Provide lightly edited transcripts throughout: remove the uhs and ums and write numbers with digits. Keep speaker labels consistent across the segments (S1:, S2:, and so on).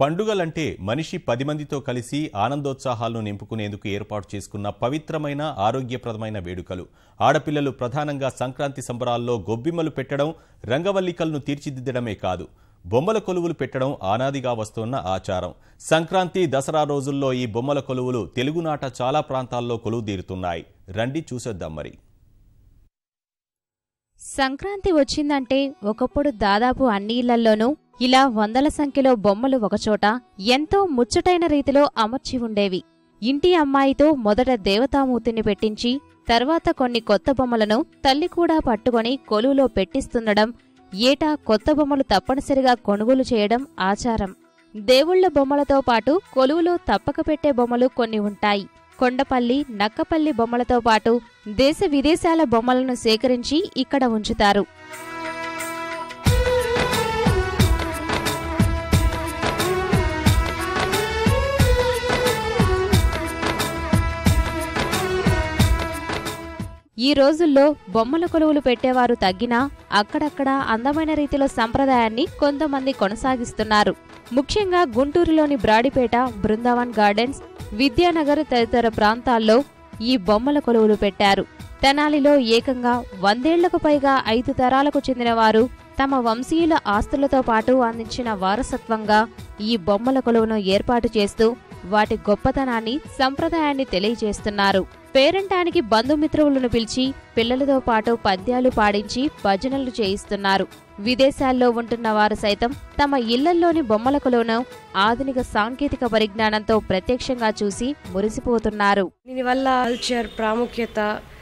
S1: పండుగలంటే మనిషి 10 మందితో కలిసి ఆనందోత్సాహాలను నింపుకునేందుకు ఏర్పాటు చేసుకున్న పవిత్రమైన ఆరోగ్యప్రదమైన వేడుకలు. ఆడపిల్లలు ప్రధానంగా సంక్రాంతి సంబరాల్లో గొబ్బిమ్మలు పెట్టడం, రంగవల్లికలను తీర్చిదిద్దడమే కాదు, బొమ్మల కొలువులు పెట్టడం ఆనాదిగా వస్తున్న ఆచారం. సంక్రాంతి, దసరా రోజుల్లో ఈ బొమ్మల కొలువులు తెలుగునాట చాలా ప్రాంతాల్లో కొలువుదీరుతున్నాయి. రండి చూసేద్దాం మరి.
S2: సంక్రాంతి వచ్చిందంటే ఒకప్పుడు దాదాపు అన్ని ఇళ్లల్లోనూ ఇలా వందల సంఖ్యలో బొమ్మలు ఒకచోట ఎంతో ముచ్చటైన రీతిలో అమర్చి ఉండేవి. ఇంటి అమ్మాయితో మొదట దేవతామూర్తిని పెట్టించి తర్వాత కొన్ని కొత్త బొమ్మలను తల్లి కూడా పట్టుకొని కొలువులో పెట్టిస్తుండడం, ఏటా కొత్త బొమ్మలు తప్పనిసరిగా కొనుగోలు చేయడం ఆచారం. దేవుళ్ల బొమ్మలతో పాటు కొలువులో తప్పక పెట్టే బొమ్మలు కొన్ని ఉంటాయి. కొండపల్లి, నక్కపల్లి బొమ్మలతో పాటు దేశ విదేశాల బొమ్మలను సేకరించి ఇక్కడ ఉంచుతారు. ఈ రోజుల్లో బొమ్మల కొలువులు పెట్టేవారు తగ్గినా అక్కడక్కడ అందమైన రీతిలో సంప్రదాయాన్ని కొంతమంది కొనసాగిస్తున్నారు. ముఖ్యంగా గుంటూరులోని బ్రాడిపేట, బృందావన్ గార్డెన్స్, విద్యానగర్ తదితర ప్రాంతాల్లో ఈ బొమ్మల కొలువులు పెట్టారు. తెనాలిలో ఏకంగా 100 ఏళ్లకు పైగా 5 తరాలకు చెందిన వారు తమ వంశీయుల ఆస్తులతో పాటు అందించిన వారసత్వంగా ఈ బొమ్మల కొలువును ఏర్పాటు చేస్తూ వాటి గొప్పతనాన్ని, సంప్రదాయాన్ని తెలియజేస్తున్నారు. పేరంటానికి బంధుమిత్రులను పిలిచి పిల్లలతో పాటు పద్యాలు పాడించి భజనలు చేయిస్తున్నారు. విదేశాల్లో ఉంటున్న వారు సైతం తమ ఇళ్లల్లోని బొమ్మల కొలువును ఆధునిక సాంకేతిక పరిజ్ఞానంతో ప్రత్యక్షంగా చూసి మురిసిపోతున్నారు.
S3: దీనివల్ల కల్చర్ ప్రాముఖ్యత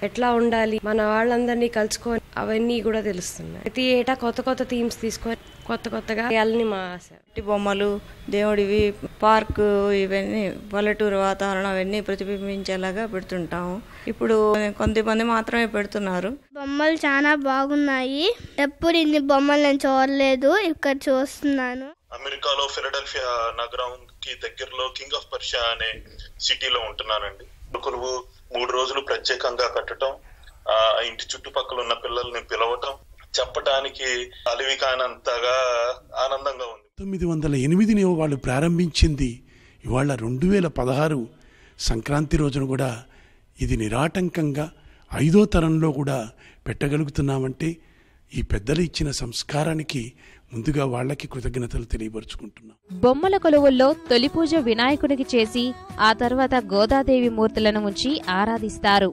S3: ఎట్లా ఉండాలి, మన వాళ్ళందరినీ కలుసుకొని అవన్నీ కూడా తెలుస్తున్నాయి. ప్రతి ఏటా కొత్త కొత్త థీమ్స్ తీసుకొని కొత్తగా వేయాలని మా ఆశ.
S4: బొమ్మలు, దేవుడివి, పార్కు, ఇవన్నీ పల్లెటూరు వాతావరణం అవన్నీ ప్రతిబింబించేలాగా పెడుతుంటాము. ఇప్పుడు కొంతమంది మాత్రమే పెడుతున్నారు.
S5: బొమ్మలు చాలా బాగున్నాయి. ఎప్పుడు ఇన్ని బొమ్మలు నేను చూడలేదు, ఇక్కడ చూస్తున్నాను.
S6: అమెరికాలో ఫిలడెల్ఫియా నగరంకి దగ్గరలో కింగ్ ఆఫ్ పర్షియా అనే సిటీలో ఉంటున్నానండి. కొలువు 3 రోజులు ప్రత్యేకంగా పెట్టడం, ఇంటి చుట్టుపక్కల ఉన్న పిల్లల్ని పిలవటం, చెప్పటానికి అలివి కానంతగా ఆనందంగా ఉంది.
S7: 1908 వాళ్ళు ప్రారంభించింది. ఇవాళ 2016 సంక్రాంతి రోజున కూడా ఇది నిరాటంకంగా 5వ తరంలో కూడా పెట్టగలుగుతున్నామంటే ఈ పెద్దలు ఇచ్చిన సంస్కారానికి ముందుగా వాళ్ళకి కృతజ్ఞతలు తెలియపరుచుకుంటున్నాం.
S2: బొమ్మల కొలువుల్లో తొలి పూజ వినాయకునికి చేసి ఆ తర్వాత గోదాదేవి మూర్తులను ఉంచి ఆరాధిస్తారు.